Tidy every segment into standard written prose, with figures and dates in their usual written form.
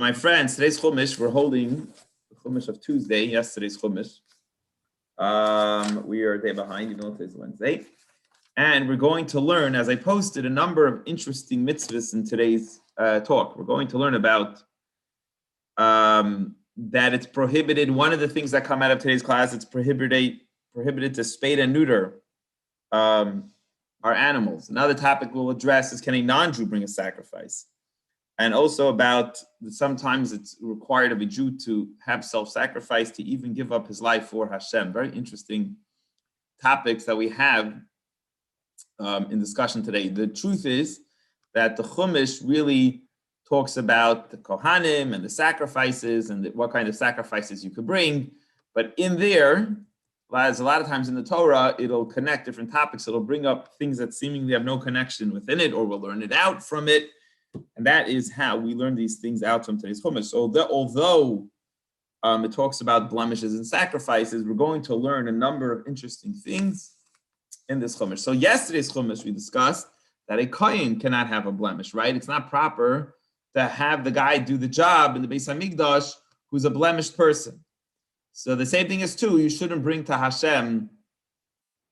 My friends, today's Chumash, we're holding the Chumash of Tuesday, yesterday's Chumash. We are a day behind, even though today's Wednesday. And we're going to learn, as I posted, a number of interesting mitzvahs in today's talk. We're going to learn about that it's prohibited. One of the things that come out of today's class, it's prohibited to spade and neuter our animals. Another topic we'll address is, can a non-Jew bring a sacrifice? And also about sometimes it's required of a Jew to have self-sacrifice, to even give up his life for Hashem. Very interesting topics that we have in discussion today. The truth is that the Chumash really talks about the Kohanim and the sacrifices and what kind of sacrifices you could bring. But in there, as a lot of times in the Torah, it'll connect different topics. It'll bring up things that seemingly have no connection within it, or we'll learn it out from it. And that is how we learn these things out from today's Chumash. So although it talks about blemishes and sacrifices, we're going to learn a number of interesting things in this Chumash. So yesterday's Chumash, we discussed that a Kohen cannot have a blemish, right? It's not proper to have the guy do the job in the Beis HaMikdash who's a blemished person. So the same thing is too, you shouldn't bring to Hashem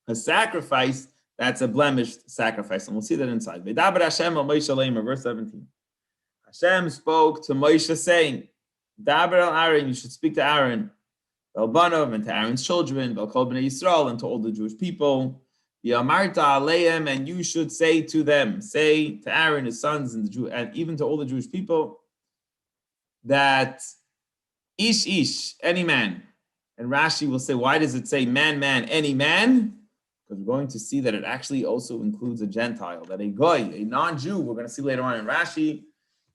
a sacrifice that's a blemished sacrifice. And we'll see that inside. V'daber Hashem al Moshe leimer, verse 17. Hashem spoke to Moshe saying, Daber al Aaron, you should speak to Aaron, Vel Banov, and to Aaron's children, Vel Kol Bnei Yisrael, and to all the Jewish people. V'amarta aleim, and you should say to them, say to Aaron, his sons, and even to all the Jewish people, that ish, any man. And Rashi will say, why does it say man, any man? Because we're going to see that it actually also includes a Gentile, that a goy, a non-Jew, we're going to see later on in Rashi,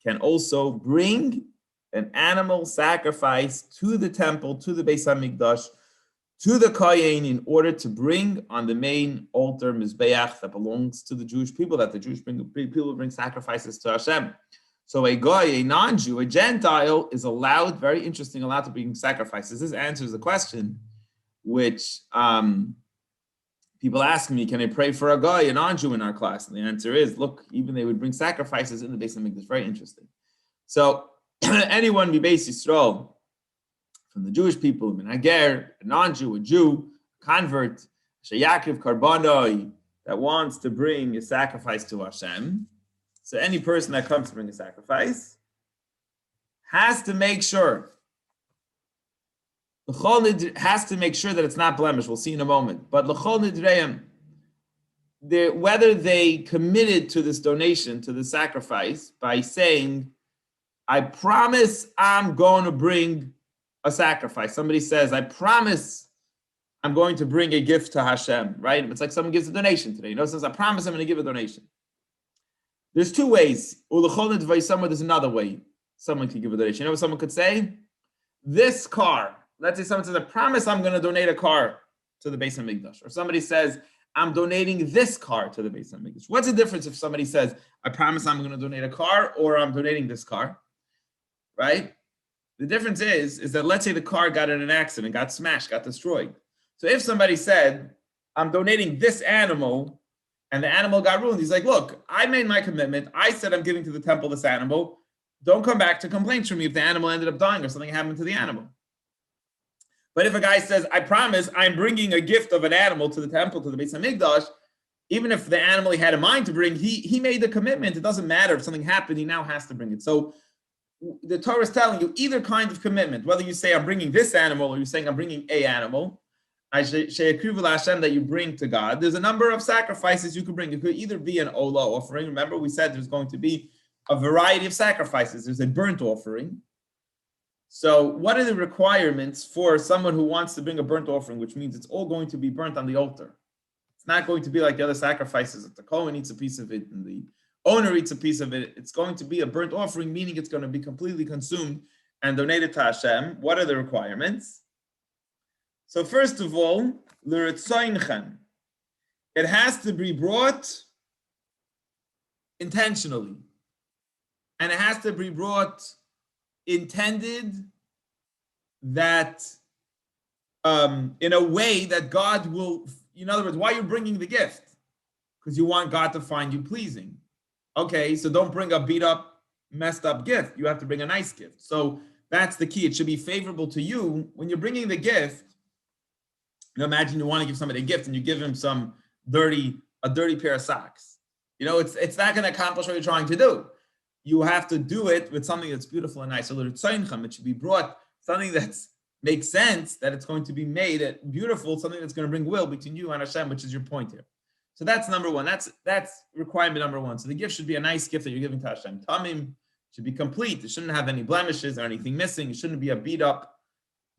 can also bring an animal sacrifice to the temple, to the Beis HaMikdash, to the Kohen, in order to bring on the main altar Mizbeach that belongs to the Jewish people, that the Jewish people bring sacrifices to Hashem. So a goy, a non-Jew, a Gentile is allowed, very interesting, allowed to bring sacrifices. This answers the question, which people ask me, can I pray for a guy, a non-Jew in our class? And the answer is, look, even they would bring sacrifices in the Beis HaMikdash. Very interesting. So anyone be Beis Yisrael, from the Jewish people, a Hager, a non-Jew, a Jew, a convert, Sheyakiv Karbonoi, that wants to bring a sacrifice to Hashem. So any person that comes to bring a sacrifice has to make sure has to make sure that it's not blemished. We'll see in a moment. But l'chol nidreim, whether they committed to this donation, to the sacrifice, by saying, I promise I'm going to bring a sacrifice. Somebody says, I promise I'm going to bring a gift to Hashem, right? It's like someone gives a donation today. Says, I promise I'm going to give a donation. There's two ways. U'l'chol nidreim, there's another way someone could give a donation. You know what someone could say? This car. Let's say someone says, I promise I'm going to donate a car to the Beis HaMikdash. Or somebody says, I'm donating this car to the Beis HaMikdash. What's the difference if somebody says, I promise I'm going to donate a car, or I'm donating this car, right? The difference is that let's say the car got in an accident, got smashed, got destroyed. So if somebody said, I'm donating this animal, and the animal got ruined, he's like, look, I made my commitment. I said I'm giving to the temple this animal. Don't come back to complain to me if the animal ended up dying or something happened to the animal. But if a guy says, I promise I'm bringing a gift of an animal to the temple, to the Beis HaMikdash, even if the animal he had in mind to bring, he made the commitment. It doesn't matter if something happened, he now has to bring it. So the Torah is telling you either kind of commitment, whether you say I'm bringing this animal or you're saying I'm bringing a animal, that you bring to God. There's a number of sacrifices you could bring. It could either be an Ola offering. Remember, we said there's going to be a variety of sacrifices. There's a burnt offering. So what are the requirements for someone who wants to bring a burnt offering, which means it's all going to be burnt on the altar? It's not going to be like the other sacrifices that the Kohen eats a piece of it and the owner eats a piece of it. It's going to be a burnt offering, meaning it's going to be completely consumed and donated to Hashem. What are the requirements? So first of all, l'ritzoinchan, it has to be brought intentionally. And it has to be brought intended that in a way that God will, in other words, why are you bringing the gift? Because you want God to find you pleasing. Okay, so don't bring a beat up messed up gift. You have to bring a nice gift. So that's the key. It should be favorable to you when you're bringing the gift. Imagine you want to give somebody a gift and you give him a dirty pair of socks. It's not going to accomplish what you're trying to do. You have to do it with something that's beautiful and nice. So it should be brought something that makes sense, that it's going to be made beautiful, something that's going to bring will between you and Hashem, which is your point here. So that's number one. That's requirement number one. So the gift should be a nice gift that you're giving to Hashem. Tamim should be complete. It shouldn't have any blemishes or anything missing. It shouldn't be a beat up,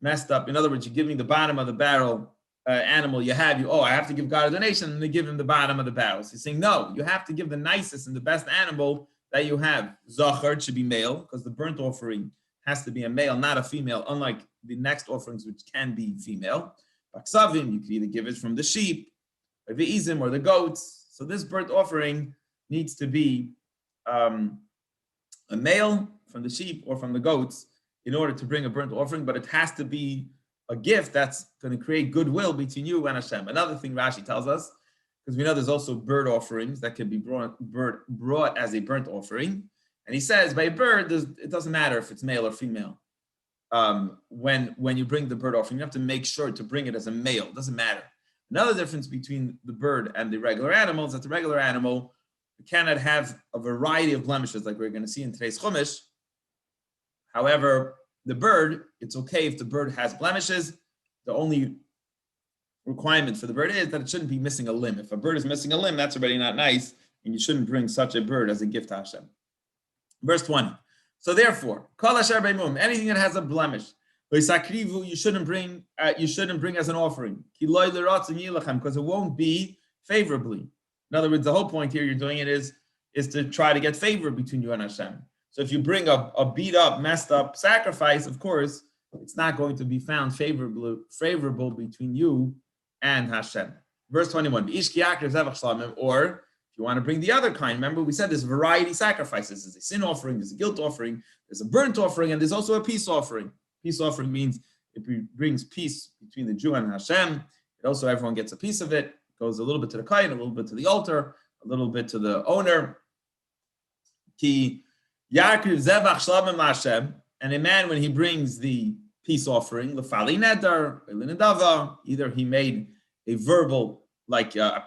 messed up. In other words, you're giving the bottom of the barrel animal I have to give God a donation, and they give him the bottom of the barrel. So he's saying, no, you have to give the nicest and the best animal that you have. Zachar should be male, because the burnt offering has to be a male, not a female, unlike the next offerings, which can be female. Baksavim, you can either give it from the sheep, or the izim, or the goats. So this burnt offering needs to be a male from the sheep or from the goats in order to bring a burnt offering, but it has to be a gift that's going to create goodwill between you and Hashem. Another thing Rashi tells us, because we know there's also bird offerings that can be brought as a burnt offering. And he says, by a bird, it doesn't matter if it's male or female. When you bring the bird offering, you have to make sure to bring it as a male. It doesn't matter. Another difference between the bird and the regular animal is that the regular animal cannot have a variety of blemishes like we're going to see in today's Chumash. However, the bird, it's okay if the bird has blemishes. The only requirement for the bird is that it shouldn't be missing a limb. If a bird is missing a limb, that's already not nice, and you shouldn't bring such a bird as a gift to Hashem. Verse 20. So therefore, kol asher beimum, anything that has a blemish, you shouldn't bring as an offering, because it won't be favorably. In other words, the whole point here you're doing it is to try to get favor between you and Hashem. So if you bring a beat up, messed up sacrifice, of course, it's not going to be found favorable between you and Hashem. Verse 21, or if you want to bring the other kind, remember we said there's variety sacrifices. There's a sin offering, there's a guilt offering, there's a burnt offering, and there's also a peace offering. Peace offering means it brings peace between the Jew and Hashem. It also, everyone gets a piece of it. It goes a little bit to the kohen, a little bit to the altar, a little bit to the owner. And a man, when he brings the peace offering, either he made a verbal, like a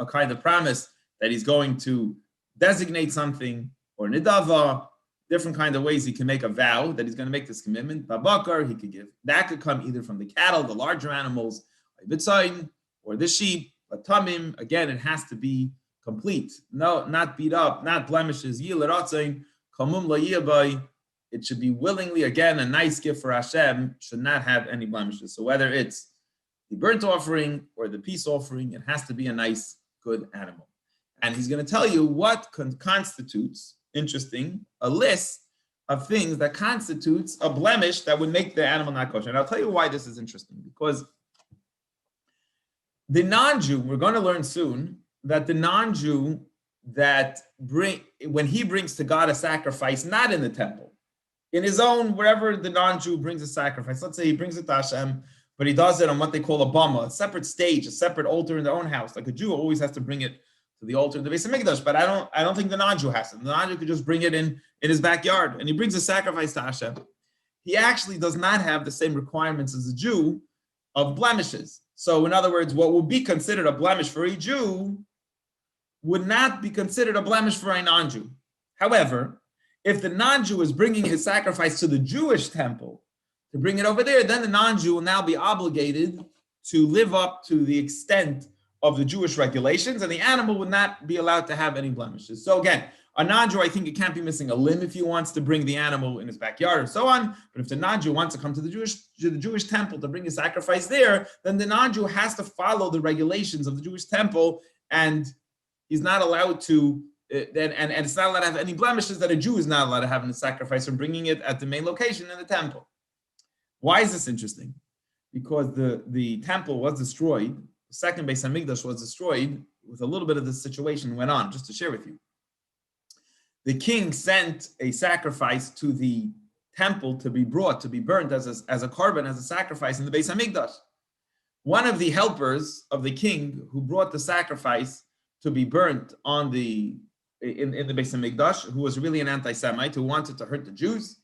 kind of promise that he's going to designate something, or nidava, different kind of ways he can make a vow that he's going to make this commitment. Babakar, he could give. That could come either from the cattle, the larger animals, or the sheep. But tamim, again, it has to be complete. No, not beat up, not blemishes. It should be willingly, again, a nice gift for Hashem, should not have any blemishes. So whether it's the burnt offering or the peace offering, it has to be a nice, good animal. And he's going to tell you what constitutes, interesting, a list of things that constitutes a blemish that would make the animal not kosher. And I'll tell you why this is interesting, because the non-Jew, we're going to learn soon, that the non-Jew when he brings to God a sacrifice, not in the temple, in his own, wherever the non-Jew brings a sacrifice, let's say he brings it to Hashem, but he does it on what they call a bama, a separate stage, a separate altar in their own house. Like a Jew always has to bring it to the altar in the Beis Hamikdash, but I don't think the non-Jew has to. The non-Jew could just bring it in his backyard, and he brings a sacrifice to Hashem. He actually does not have the same requirements as a Jew of blemishes. So in other words, what would be considered a blemish for a Jew would not be considered a blemish for a non-Jew. However, if the non-Jew is bringing his sacrifice to the Jewish temple, to bring it over there, then the non-Jew will now be obligated to live up to the extent of the Jewish regulations, and the animal would not be allowed to have any blemishes. So again, a non-Jew, I think it can't be missing a limb if he wants to bring the animal in his backyard and so on. But if the non-Jew wants to come to the Jewish temple to bring a sacrifice there, then the non-Jew has to follow the regulations of the Jewish temple, and he's not allowed to, and it's not allowed to have any blemishes that a Jew is not allowed to have in the sacrifice from bringing it at the main location in the temple. Why is this interesting? Because the temple was destroyed. The second Beis Hamikdash was destroyed with a little bit of this situation went on, just to share with you. The king sent a sacrifice to the temple to be brought, to be burnt as a korban, as a sacrifice in the Beis Hamikdash. One of the helpers of the king who brought the sacrifice to be burnt on the in the Beis Hamikdash, who was really an anti-Semite, who wanted to hurt the Jews,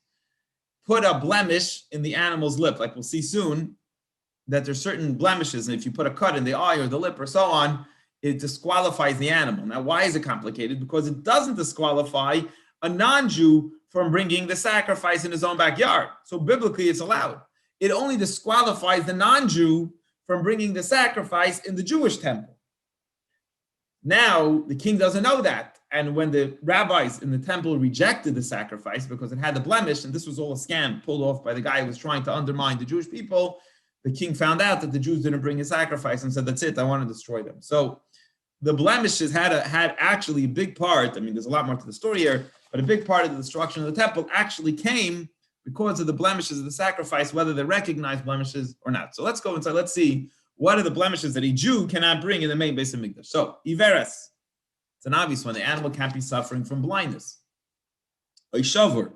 put a blemish in the animal's lip. Like we'll see soon, that there's certain blemishes, and if you put a cut in the eye or the lip or so on, it disqualifies the animal. Now, why is it complicated? Because it doesn't disqualify a non-Jew from bringing the sacrifice in his own backyard. So biblically, it's allowed. It only disqualifies the non-Jew from bringing the sacrifice in the Jewish temple. Now, the king doesn't know that. And when the rabbis in the temple rejected the sacrifice because it had the blemish, and this was all a scam pulled off by the guy who was trying to undermine the Jewish people, the king found out that the Jews didn't bring a sacrifice and said, that's it, I want to destroy them. So the blemishes had actually a big part. I mean, there's a lot more to the story here, but a big part of the destruction of the temple actually came because of the blemishes of the sacrifice, whether they recognize blemishes or not. So let's go inside. Let's see what are the blemishes that a Jew cannot bring in the main Beis Hamikdash. So, Iveres, it's an obvious one. The animal can't be suffering from blindness. A shavur,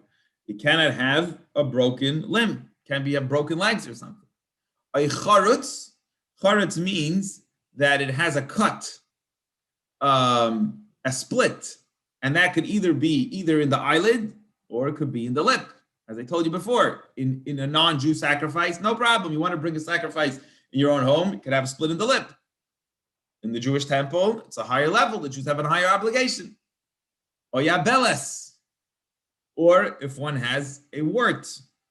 it cannot have a broken limb, can't be a broken legs or something. A charutz means that it has a cut, a split, and that could either be in the eyelid or it could be in the lip. As I told you before, in a non-Jew sacrifice, no problem. You want to bring a sacrifice in your own home, you could have a split in the lip. In the Jewish temple, it's a higher level. The Jews have a higher obligation. Or yabeles, or if one has a wart.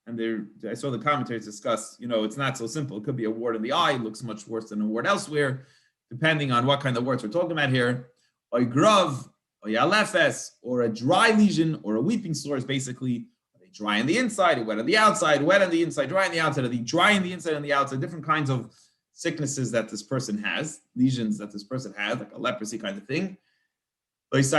And I saw the commentaries discuss, it's not so simple. It could be a wart in the eye. It looks much worse than a wart elsewhere, depending on what kind of warts we're talking about here. Or grav, or yalefes, or a dry lesion, or a weeping sore is basically dry on the inside, or wet on the outside, wet on the inside, dry on the outside, or the dry on the inside and the outside, different kinds of sicknesses that this person has, lesions that this person has, like a leprosy kind of thing. So if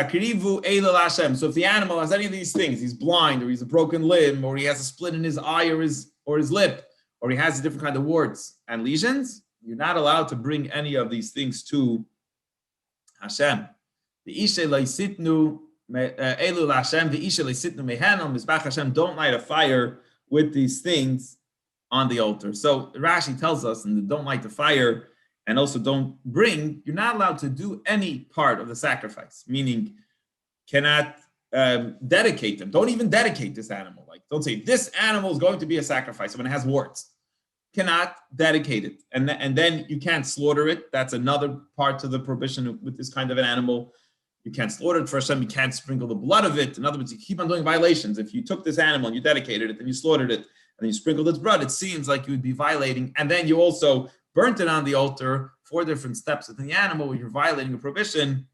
the animal has any of these things, he's blind, or he's a broken limb, or he has a split in his eye or his lip, or he has a different kind of warts and lesions, you're not allowed to bring any of these things to Hashem. The Ishe Laisitnu Elu Hashem, the Ishe Laisitnu Mehanam, Mizbach Hashem, don't light a fire with these things on the altar. So Rashi tells us, and don't light the fire, and also don't bring, you're not allowed to do any part of the sacrifice, meaning cannot dedicate them. Don't even dedicate this animal. Like, don't say, this animal is going to be a sacrifice when it has warts. Cannot dedicate it. And then you can't slaughter it. That's another part to the prohibition with this kind of an animal. You can't slaughter it for Hashem. You can't sprinkle the blood of it. In other words, you keep on doing violations. If you took this animal and you dedicated it, and you slaughtered it, and then you sprinkled its blood, it seems like you would be violating. And then you also burnt it on the altar, 4 different steps within the animal where you're violating a prohibition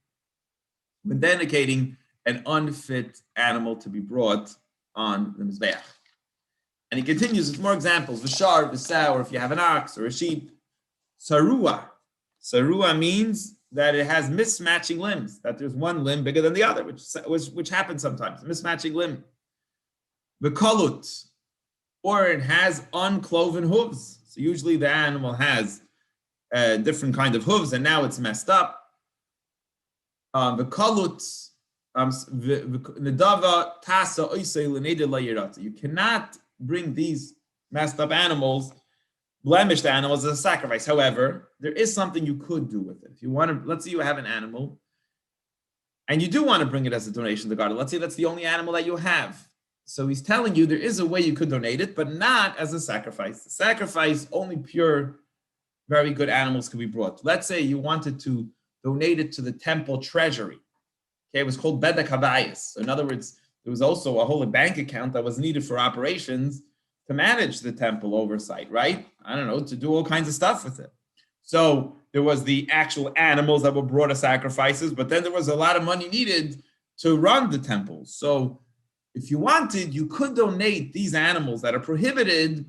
when dedicating an unfit animal to be brought on the Mizbeach. And he continues with more examples. V'shar, v'sau, or if you have an ox or a sheep. Sarua. Sarua means that it has mismatching limbs, that there's one limb bigger than the other, which happens sometimes, mismatching limb. V'kolut, or it has uncloven hooves. So usually the animal has a different kind of hooves, and now it's messed up. V'kolut, nedava tasa oisei l'neder la'yirata. You cannot bring these messed up animals, blemished animals, as a sacrifice. However, there is something you could do with it. If you want to, let's say you have an animal, and you do want to bring it as a donation to God. Let's say that's the only animal that you have. So he's telling you there is a way you could donate it, but not as a sacrifice. The sacrifice, only pure, very good animals could be brought. Let's say you wanted to donate it to the temple treasury. Okay, it was called Bedek Habayis. So in other words, there was also a whole bank account that was needed for operations to manage the temple oversight, right? I don't know, to do all kinds of stuff with it. So there was the actual animals that were brought as sacrifices, but then there was a lot of money needed to run the temple. So if you wanted, you could donate these animals that are prohibited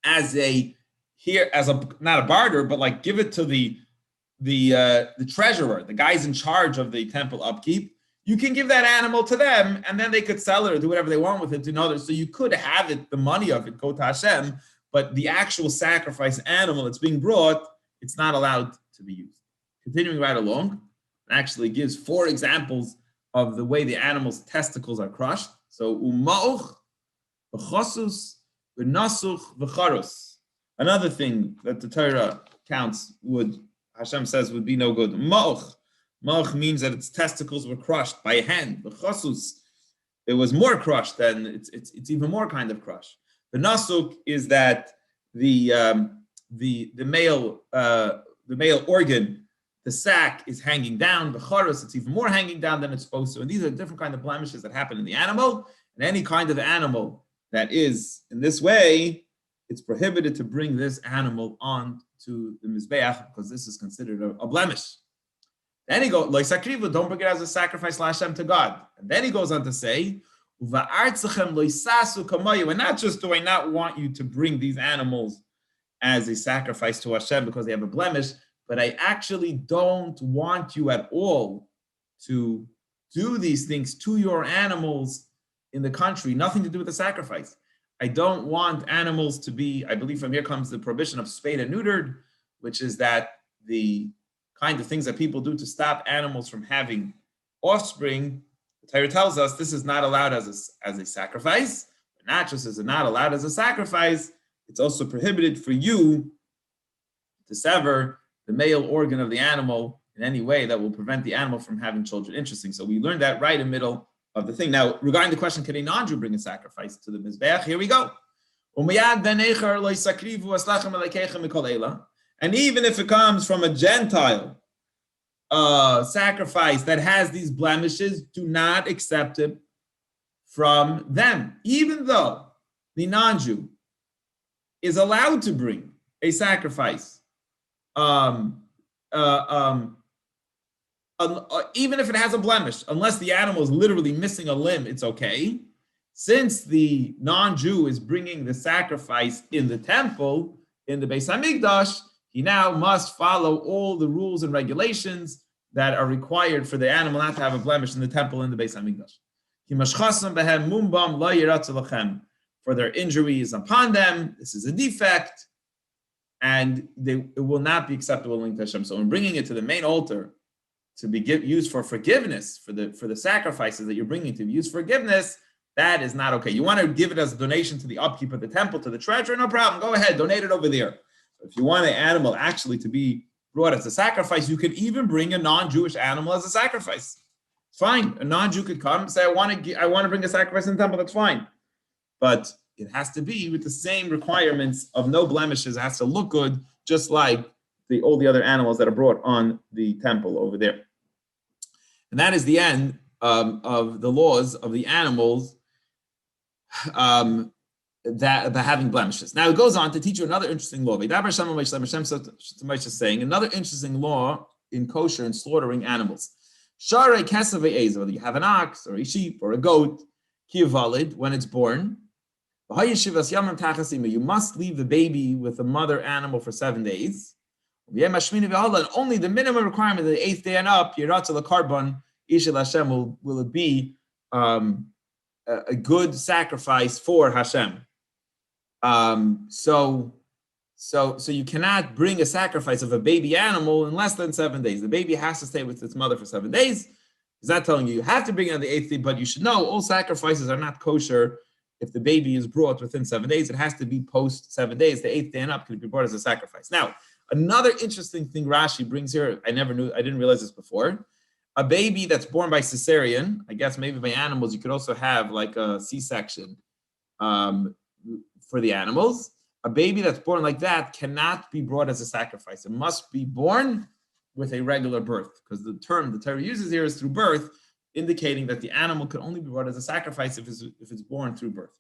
as not a barter, but like give it to the treasurer, the guys in charge of the temple upkeep. You can give that animal to them, and then they could sell it or do whatever they want with it to another. So you could have it, the money of it, go to Hashem, but the actual sacrifice animal that's being brought, it's not allowed to be used. Continuing right along, it actually gives 4 examples of the way the animal's testicles are crushed. So umauch, v'chosus, v'nasuch, v'charus. Another thing that the Torah counts Hashem says would be no good. Mauch. Malch means that its testicles were crushed by a hand. B'chasus, it was more crushed than it's even more kind of crushed. The nasuk is that the male organ, the sac, is hanging down. The charos, it's even more hanging down than it's supposed to. And these are different kind of blemishes that happen in the animal. And any kind of animal that is in this way, it's prohibited to bring this animal on to the mizbeach because this is considered a blemish. Then he goes, "Loisakrivu, don't bring it as a sacrifice l'Hashem to God." And then he goes on to say, "Uva'artzachem loisasu kamayu." And not just do I not want you to bring these animals as a sacrifice to Hashem because they have a blemish, but I actually don't want you at all to do these things to your animals in the country, nothing to do with the sacrifice. I don't want animals to be, I believe from here comes the prohibition of spayed and neutered, which is that the kind of things that people do to stop animals from having offspring. The Torah tells us this is not allowed as a sacrifice. But not just is it not allowed as a sacrifice, it's also prohibited for you to sever the male organ of the animal in any way that will prevent the animal from having children. Interesting. So we learned that right in the middle of the thing. Now, regarding the question, can a non-Jew bring a sacrifice to the Mizbeach? Here we go. And even if it comes from a Gentile sacrifice that has these blemishes, do not accept it from them. Even though the non-Jew is allowed to bring a sacrifice, even if it has a blemish, unless the animal is literally missing a limb, it's okay. Since the non-Jew is bringing the sacrifice in the temple, in the Beis Hamikdash, he now must follow all the rules and regulations that are required for the animal not to have a blemish in the temple in the Beis Hamikdash. For their injuries upon them, this is a defect, and it will not be acceptable in Hashem. So in bringing it to the main altar to be used for forgiveness, for the sacrifices that you're bringing to be used for forgiveness, that is not okay. You want to give it as a donation to the upkeep of the temple, to the treasury, no problem. Go ahead, donate it over there. If you want an animal actually to be brought as a sacrifice, you could even bring a non-Jewish animal as a sacrifice. It's fine. A non-Jew could come and say, I want to bring a sacrifice in the temple. That's fine. But it has to be with the same requirements of no blemishes. It has to look good, just like all the other animals that are brought on the temple over there. And that is the end of the laws of the animals that having blemishes. Now it goes on to teach you another interesting law. Hashem is saying another interesting law in kosher and slaughtering animals. Whether you have an ox or a sheep or a goat, valid when it's born. You must leave the baby with the mother animal for 7 days. And only the minimum requirement of the 8th day and up, will it be a good sacrifice for Hashem. So you cannot bring a sacrifice of a baby animal in less than 7 days. The baby has to stay with its mother for 7 days. He's not telling you have to bring it on the 8th day, but you should know all sacrifices are not kosher. If the baby is brought within 7 days, it has to be post 7 days. The 8th day and up can be brought as a sacrifice. Now, another interesting thing Rashi brings here, I didn't realize this before. A baby that's born by cesarean, I guess maybe by animals, you could also have like a C-section for the animals. A baby that's born like that cannot be brought as a sacrifice. It must be born with a regular birth, because the term the Torah uses here is through birth, indicating that the animal can only be brought as a sacrifice if it's born through birth.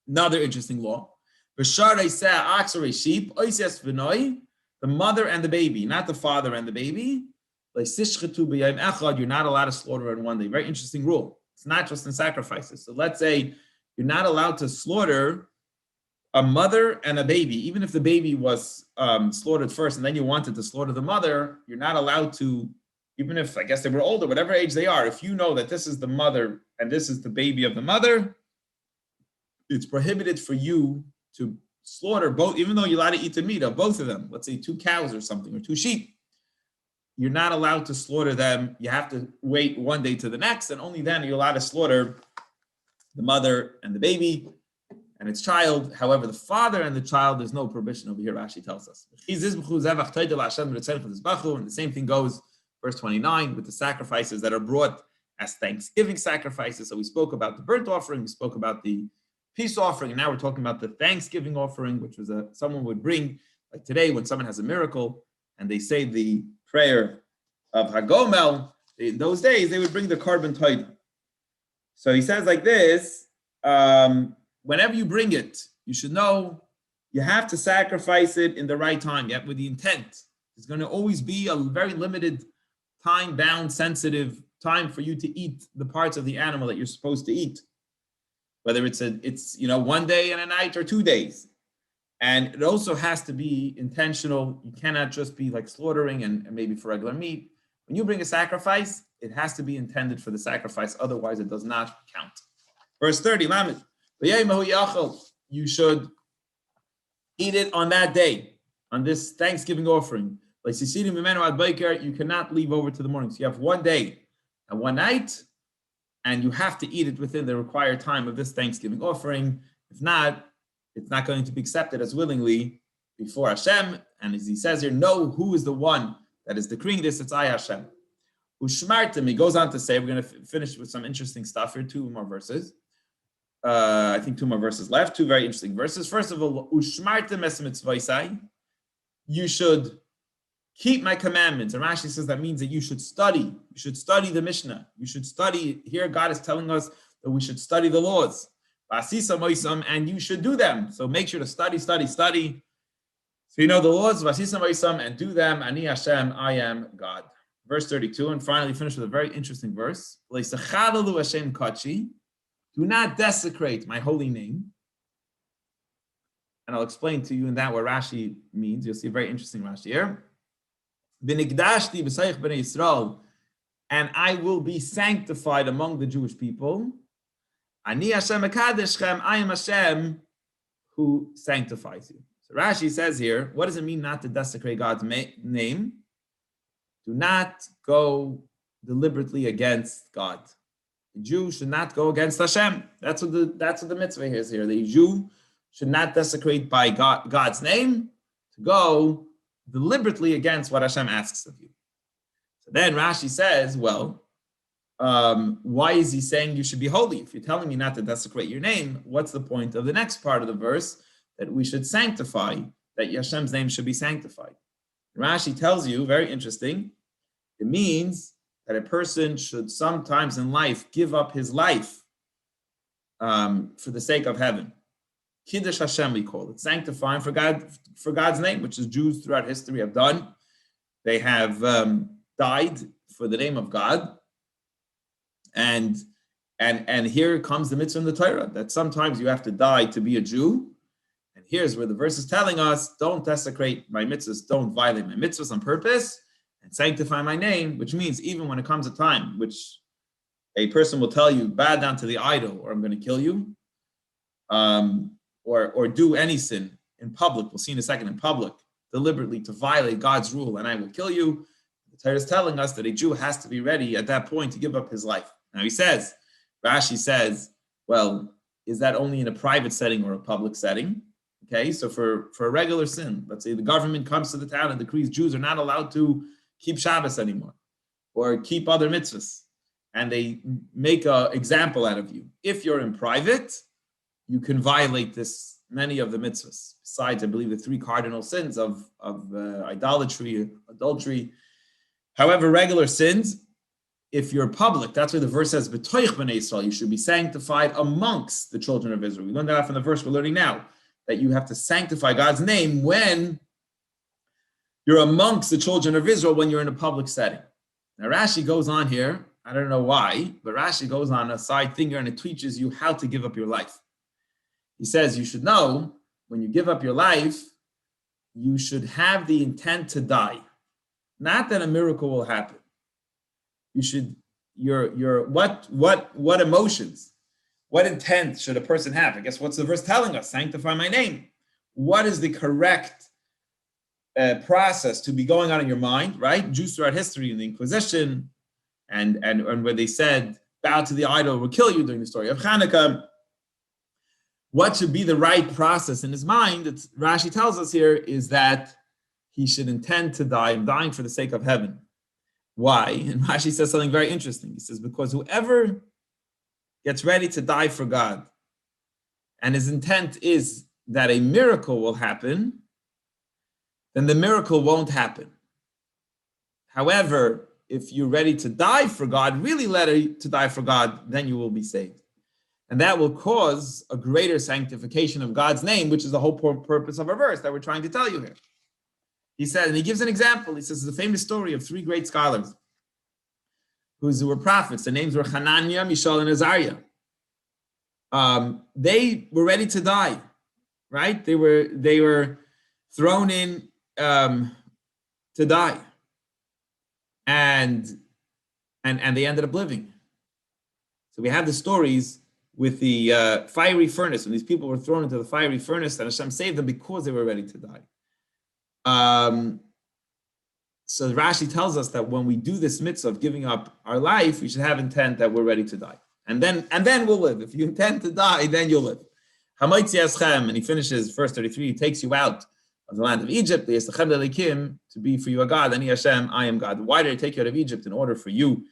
Another interesting law. Ox or a sheep, the mother and the baby, not the father and the baby. You're not allowed to slaughter in one day. Very interesting rule. It's not just in sacrifices. So let's say you're not allowed to slaughter a mother and a baby, even if the baby was slaughtered first and then you wanted to slaughter the mother, you're not allowed to, even if I guess they were older, whatever age they are, if you know that this is the mother and this is the baby of the mother, it's prohibited for you to slaughter both, even though you're allowed to eat the meat of both of them, let's say 2 cows or something, or 2 sheep. You're not allowed to slaughter them. You have to wait 1 day to the next, and only then are you allowed to slaughter the mother and the baby and its child. However, the father and the child, there's no prohibition over here, Rashi tells us. And the same thing goes Verse 29, with the sacrifices that are brought as thanksgiving sacrifices. So we spoke about the burnt offering, we spoke about the peace offering, and now we're talking about the thanksgiving offering, which was someone would bring, like today when someone has a miracle and they say the prayer of Hagomel. In those days, they would bring the carbon title. So he says like this, whenever you bring it, you should know you have to sacrifice it in the right time, yet with the intent. It's going to always be a very limited, time-bound, sensitive time for you to eat the parts of the animal that you're supposed to eat. Whether it's 1 day and a night or 2 days. And it also has to be intentional. You cannot just be like slaughtering and maybe for regular meat. When you bring a sacrifice, it has to be intended for the sacrifice. Otherwise, it does not count. Verse 30, Lamed. You should eat it on that day, on this Thanksgiving offering. You cannot leave over to the morning. So you have 1 day and 1 night, and you have to eat it within the required time of this Thanksgiving offering. If not, it's not going to be accepted as willingly before Hashem. And as he says here, know who is the one that is decreeing this. It's I, Hashem. Ushmartim, he goes on to say, we're going to finish with some interesting stuff here, 2 more verses. I think 2 more verses left, 2 very interesting verses. First of all, Ushmartim es mitzvosai, you should keep my commandments. And Rashi says that means that you should study. You should study the Mishnah. You should study. Here God is telling us that we should study the laws. And you should do them. So make sure to study. So you know the laws, and do them. Ani Hashem, I am God. Verse 32, and finally finish with a very interesting verse. Do not desecrate my holy name. And I'll explain to you in that what Rashi means. You'll see a very interesting Rashi here. And I will be sanctified among the Jewish people. Ani Hashem Mekadeschem, I am Hashem who sanctifies you. So Rashi says here, what does it mean not to desecrate God's name? Do not go deliberately against God. The Jew should not go against Hashem. That's what the mitzvah is here. The Jew should not desecrate by God's name, to go deliberately against what Hashem asks of you. So then Rashi says, well, why is he saying you should be holy? If you're telling me not to desecrate your name, what's the point of the next part of the verse, that we should sanctify, that Hashem's name should be sanctified? Rashi tells you, very interesting, it means that a person should sometimes in life give up his life for the sake of heaven. Kiddush Hashem, we call it, sanctifying for God's name, which is Jews throughout history have done. They have died for the name of God. And here comes the mitzvah in the Torah, that sometimes you have to die to be a Jew. And here's where the verse is telling us, don't desecrate my mitzvahs, don't violate my mitzvahs on purpose, and sanctify my name, which means even when it comes a time which a person will tell you, bow down to the idol, or I'm going to kill you, or do any sin in public, we'll see in a second, in public, deliberately to violate God's rule, and I will kill you. The Torah is telling us that a Jew has to be ready at that point to give up his life. Now Rashi says, well, is that only in a private setting or a public setting? Okay, so for a regular sin, let's say the government comes to the town and decrees Jews are not allowed to keep Shabbos anymore, or keep other mitzvahs, and they make an example out of you. If you're in private, you can violate many of the mitzvahs. Besides, I believe the 3 cardinal sins of idolatry, adultery. However, regular sins, if you're public, that's why the verse says, "B'toich b'nei Yisrael," you should be sanctified amongst the children of Israel. We learned that from the verse we're learning now, that you have to sanctify God's name when you're amongst the children of Israel, when you're in a public setting. Now Rashi goes on here, I don't know why, but Rashi goes on a side thing here and it teaches you how to give up your life. He says you should know, when you give up your life, you should have the intent to die. Not that a miracle will happen. You should, what emotions, what intent should a person have? I guess what's the verse telling us? Sanctify my name. What is the correct process to be going on in your mind, right? Jews throughout history in the Inquisition, and where they said, bow to the idol, we'll kill you, during the story of Hanukkah. What should be the right process in his mind, that Rashi tells us here, is that he should intend to die, dying for the sake of heaven. Why? And Rashi says something very interesting. He says, because whoever gets ready to die for God, and his intent is that a miracle will happen, then the miracle won't happen. However, if you're ready to die for God, really ready to die for God, then you will be saved. And that will cause a greater sanctification of God's name, which is the whole purpose of our verse that we're trying to tell you here. He said, and he gives an example. He says, it's a famous story of three great scholars who were prophets. Their names were Hananiah, Mishael, and Azariah. They were ready to die, right? They were thrown in to die. And they ended up living. So we have the stories with the fiery furnace, when these people were thrown into the fiery furnace, and Hashem saved them because they were ready to die. So Rashi tells us that when we do this mitzvah of giving up our life, we should have intent that we're ready to die. And then we'll live. If you intend to die, then you'll live. And he finishes verse 33, he takes you out of the land of Egypt, to be for you a God, and Hashem, I am God. Why did I take you out of Egypt? In order for you to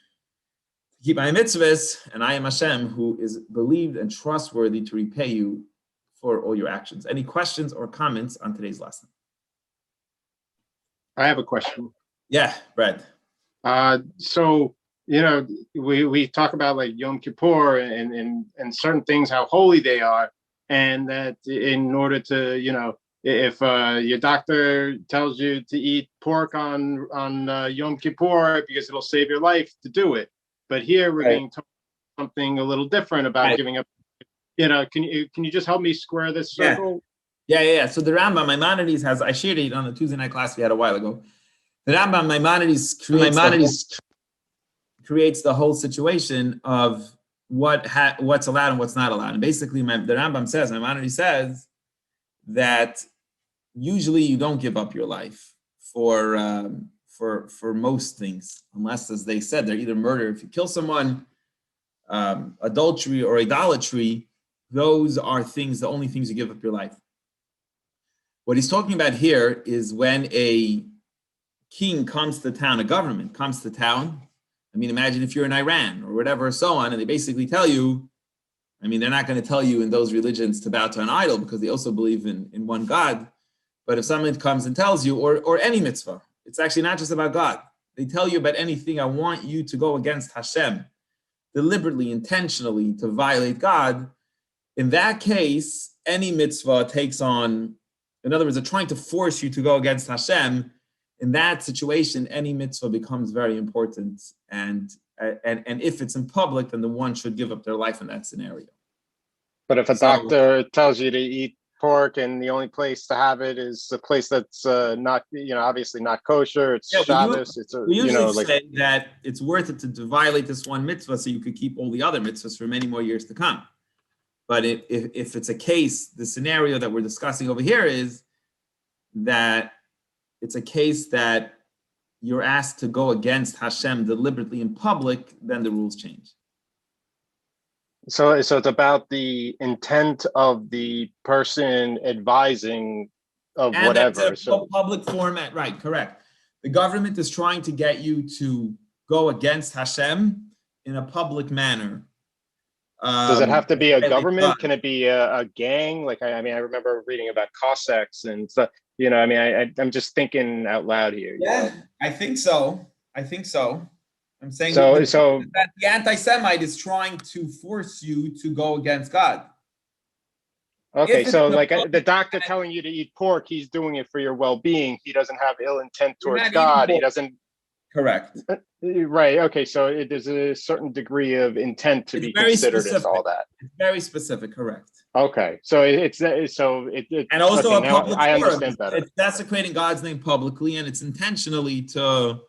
keep my mitzvahs, and I am Hashem, who is believed and trustworthy to repay you for all your actions. Any questions or comments on today's lesson? I have a question. Yeah, Brad. So, we talk about like Yom Kippur and certain things, how holy they are, and that in order to, if your doctor tells you to eat pork on Yom Kippur because it'll save your life, to do it. But here we're being told something a little different about giving up. Can you just help me square this circle? Yeah. So the Rambam Maimonides has, I shared it on the Tuesday night class we had a while ago. The Rambam Maimonides creates the whole situation of what's allowed and what's not allowed. And basically, the Rambam says, Maimonides says that usually you don't give up your life for most things, unless, as they said, they're either murder. If you kill someone, adultery or idolatry, those are the only things you give up your life. What he's talking about here is when a king comes to town, a government comes to town. I mean, imagine if you're in Iran or whatever, so on, and they basically tell you, I mean, they're not going to tell you in those religions to bow to an idol because they also believe in one God. But if someone comes and tells you, or any mitzvah, it's actually not just about God. They tell you about anything, I want you to go against Hashem, deliberately, intentionally, to violate God. In that case, any mitzvah takes on, in other words, they're trying to force you to go against Hashem. In that situation, any mitzvah becomes very important. And if it's in public, then the one should give up their life in that scenario. But if a doctor tells you to eat pork and the only place to have it is a place that's not, obviously not kosher, it's Shabbos, we usually say that it's worth it to violate this one mitzvah so you could keep all the other mitzvahs for many more years to come. But if it's a case, the scenario that we're discussing over here is that it's a case that you're asked to go against Hashem deliberately in public, then the rules change. So it's about the intent of the person advising of and whatever. That's a public format, right? Correct. The government is trying to get you to go against Hashem in a public manner. Does it have to be a government? Can it be a gang? Like, I remember reading about Cossacks and stuff. I'm just thinking out loud here. Yeah, I think so. I'm saying so that the anti-Semite is trying to force you to go against God. Okay, so like the doctor telling you to eat pork, he's doing it for your well-being. He doesn't have ill intent towards God. He doesn't. Correct. Right. Okay. So there's a certain degree of intent to be considered as all that. It's very specific. Correct. Okay. So it's and also okay, a public I understand better. It's desecrating God's name publicly, and it's intentionally to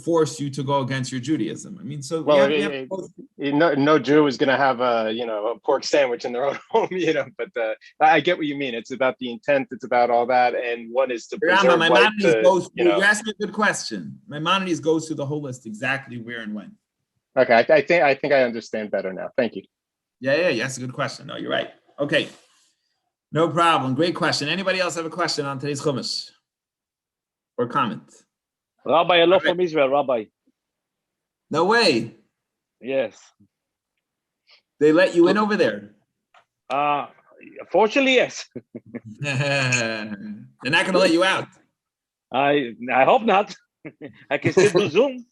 force you to go against your Judaism. I mean, so no Jew is going to have a pork sandwich in their own home, But I get what you mean. It's about the intent. It's about all that, and one is to preserve life. You're asking a good question. Maimonides goes through the whole list, exactly where and when. Okay, I think I understand better now. Thank you. Yeah, that's a good question. No, you're right. Okay, no problem. Great question. Anybody else have a question on today's Chumash or comment? Rabbi, hello from Israel, Rabbi. No way. Yes. They let you in over there. Fortunately, yes. They're not going to let you out. I hope not. I can still do Zoom.